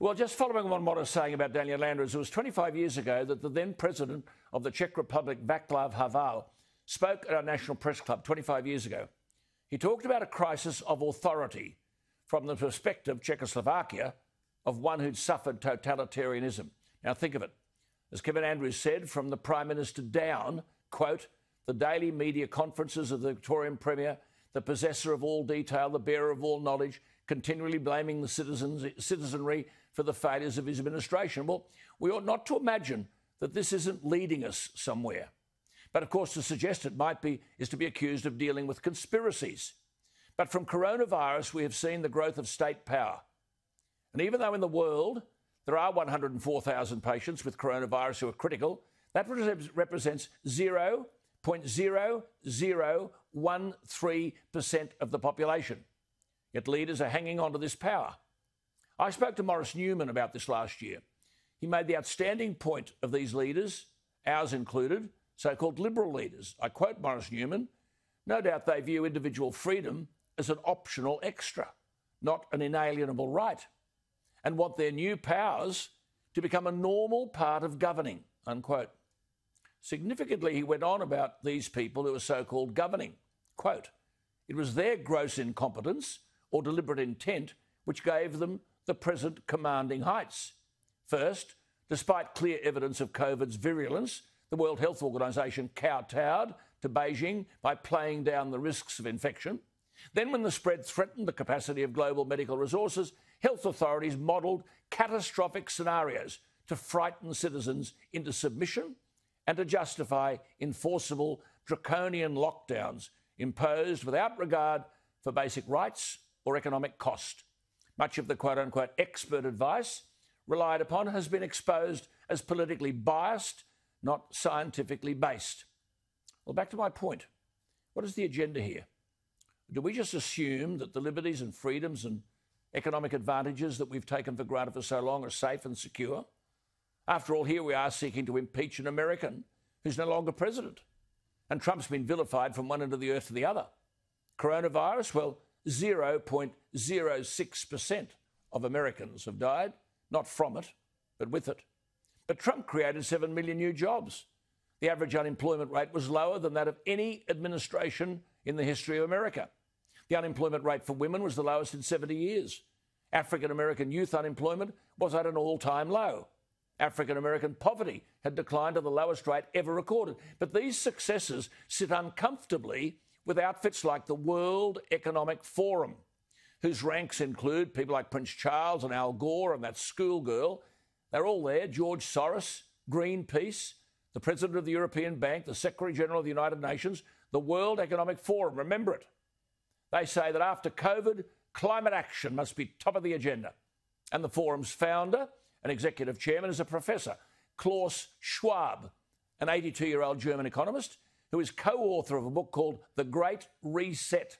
Well, just following on what I was saying about Daniel Andrews, it was 25 years ago that the then president of the Czech Republic, Václav Havel, spoke at our National Press Club 25 years ago. He talked about a crisis of authority from the perspective, Czechoslovakia, of one who'd suffered totalitarianism. Now think of it. As Kevin Andrews said, from the Prime Minister down, quote, the daily media conferences of the Victorian Premier, the possessor of all detail, the bearer of all knowledge, continually blaming the citizenry for the failures of his administration. Well, we ought not to imagine that this isn't leading us somewhere. But of course, to suggest it might be is to be accused of dealing with conspiracies. But from coronavirus, we have seen the growth of state power. And even though in the world there are 104,000 patients with coronavirus who are critical, that represents 0.0013% of the population. Yet leaders are hanging on to this power. I spoke to Maurice Newman about this last year. He made the outstanding point of these leaders, ours included, so-called liberal leaders. I quote Maurice Newman, no doubt they view individual freedom as an optional extra, not an inalienable right, and want their new powers to become a normal part of governing, unquote. Significantly, he went on about these people who are so-called governing. Quote, it was their gross incompetence or deliberate intent which gave them the present commanding heights. First, despite clear evidence of COVID's virulence, the World Health Organization kowtowed to Beijing by playing down the risks of infection. Then, when the spread threatened the capacity of global medical resources, health authorities modelled catastrophic scenarios to frighten citizens into submission and to justify enforceable draconian lockdowns imposed without regard for basic rights or economic cost. Much of the quote-unquote expert advice relied upon has been exposed as politically biased, not scientifically based. Well, back to my point. What is the agenda here? Do we just assume that the liberties and freedoms and economic advantages that we've taken for granted for so long are safe and secure? After all, here we are seeking to impeach an American who's no longer president. And Trump's been vilified from one end of the earth to the other. Coronavirus, well, 0.06% of Americans have died, not from it, but with it. But Trump created 7 million new jobs. The average unemployment rate was lower than that of any administration in the history of America. The unemployment rate for women was the lowest in 70 years. African-American youth unemployment was at an all-time low. African-American poverty had declined to the lowest rate ever recorded. But these successes sit uncomfortably with outfits like the World Economic Forum, whose ranks include people like Prince Charles and Al Gore and that schoolgirl. They're all there, George Soros, Greenpeace, the President of the European Bank, the Secretary General of the United Nations, the World Economic Forum. Remember it. They say that after COVID, climate action must be top of the agenda. And the forum's founder and executive chairman is a professor, Klaus Schwab, an 82-year-old German economist who is co-author of a book called The Great Reset.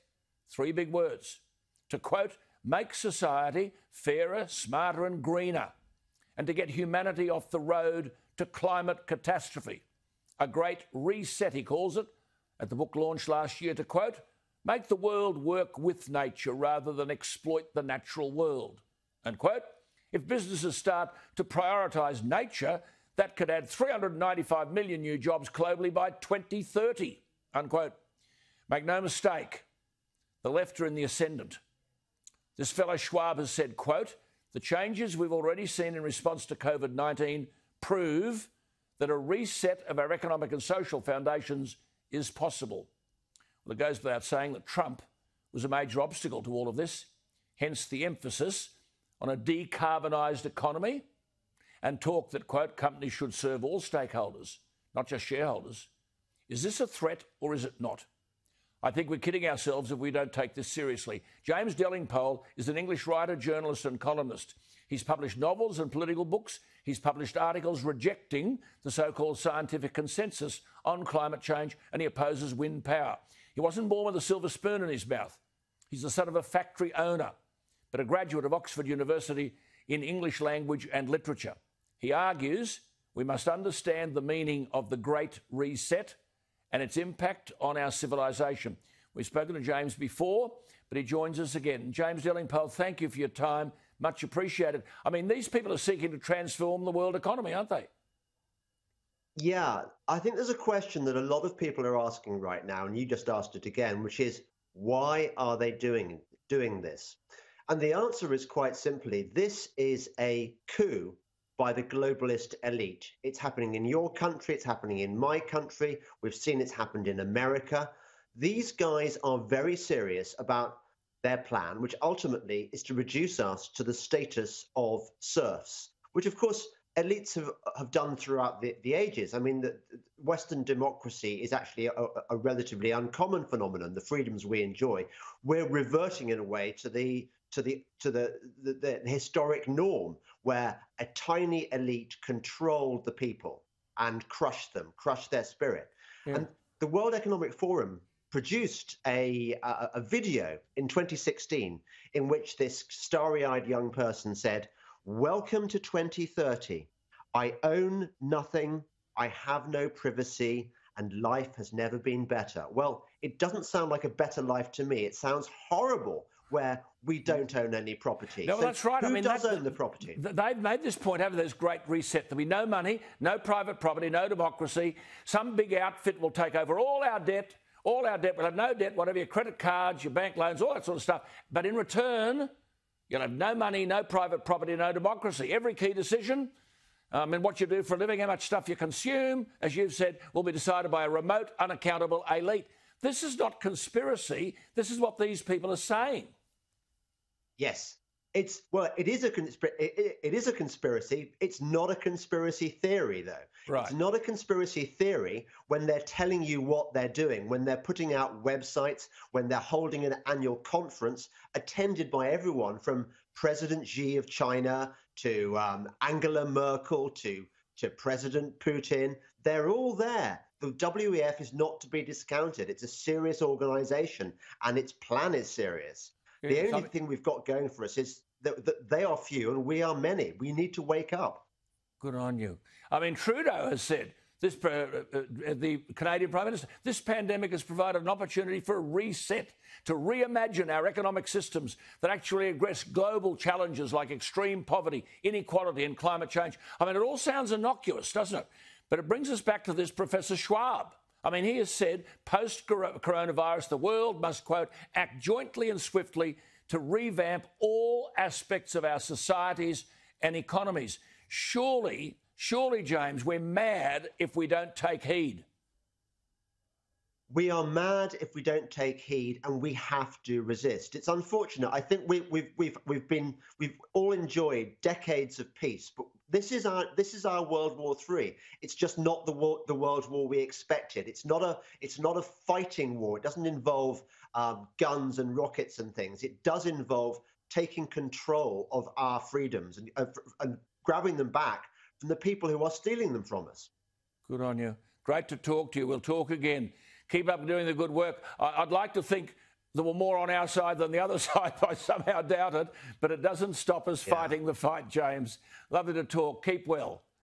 3 big words. To, quote, make society fairer, smarter and greener, and to get humanity off the road to climate catastrophe. A great reset, he calls it, at the book launch last year, to, quote, make the world work with nature rather than exploit the natural world, unquote. If businesses start to prioritise nature, that could add 395 million new jobs globally by 2030, unquote. Make no mistake, the left are in the ascendant. This fellow Schwab has said, quote, the changes we've already seen in response to COVID-19 prove that a reset of our economic and social foundations is possible. Well, it goes without saying that Trump was a major obstacle to all of this, hence the emphasis on a decarbonised economy and talk that, quote, companies should serve all stakeholders, not just shareholders. Is this a threat or is it not? I think we're kidding ourselves if we don't take this seriously. James Delingpole is an English writer, journalist and columnist. He's published novels and political books. He's published articles rejecting the so-called scientific consensus on climate change, and he opposes wind power. He wasn't born with a silver spoon in his mouth. He's the son of a factory owner, but a graduate of Oxford University in English language and literature. He argues we must understand the meaning of the Great Reset and its impact on our civilisation. We've spoken to James before, but he joins us again. James Delingpole, thank you for your time. Much appreciated. I mean, these people are seeking to transform the world economy, aren't they? Yeah, I think there's a question that a lot of people are asking right now, and you just asked it again, which is why are they doing this? And the answer is quite simply, this is a coup by the globalist elite. It's happening in your country, it's happening in my country. We've seen it's happened in America. These guys are very serious about their plan, which ultimately is to reduce us to the status of serfs, which of course elites have done throughout the ages. I mean, the Western democracy is actually a relatively uncommon phenomenon. The freedoms we enjoy, we're reverting in a way to the historic norm where a tiny elite controlled the people and crushed their spirit. Yeah. And the World Economic Forum produced a video in 2016 in which this starry-eyed young person said, "Welcome to 2030. I own nothing, I have no privacy, and life has never been better." Well, it doesn't sound like a better life to me. It sounds horrible where we don't own any property. No, so that's right. Who does own the property? They've made this point, haven't they? This great reset. There'll be no money, no private property, no democracy. Some big outfit will take over all our debt. All our debt. We'll have no debt, whatever, your credit cards, your bank loans, all that sort of stuff. But in return, you'll have no money, no private property, no democracy. Every key decision, and what you do for a living, how much stuff you consume, as you've said, will be decided by a remote, unaccountable elite. This is not conspiracy. This is what these people are saying. Yes. It is a conspiracy. It's not a conspiracy theory, though. Right. It's not a conspiracy theory when they're telling you what they're doing, when they're putting out websites, when they're holding an annual conference attended by everyone from President Xi of China to Angela Merkel to President Putin. They're all there. The WEF is not to be discounted. It's a serious organization, and its plan is serious. The only thing we've got going for us is that they are few and we are many. We need to wake up. Good on you. I mean, Trudeau has said, the Canadian Prime Minister, this pandemic has provided an opportunity for a reset, to reimagine our economic systems that actually address global challenges like extreme poverty, inequality and climate change. I mean, it all sounds innocuous, doesn't it? But it brings us back to this Professor Schwab. I mean, he has said, post-coronavirus, the world must, quote, act jointly and swiftly to revamp all aspects of our societies and economies. Surely, James, we're mad if we don't take heed. We are mad if we don't take heed, and we have to resist. It's unfortunate. I think we've all enjoyed decades of peace, but this is our World War III. It's just not the World War we expected. It's not a fighting war. It doesn't involve guns and rockets and things. It does involve taking control of our freedoms and grabbing them back from the people who are stealing them from us. Good on you. Great to talk to you. We'll talk again. Keep up doing the good work. I'd like to think there were more on our side than the other side. I somehow doubt it, but it doesn't stop us fighting the fight, James. Lovely to talk. Keep well.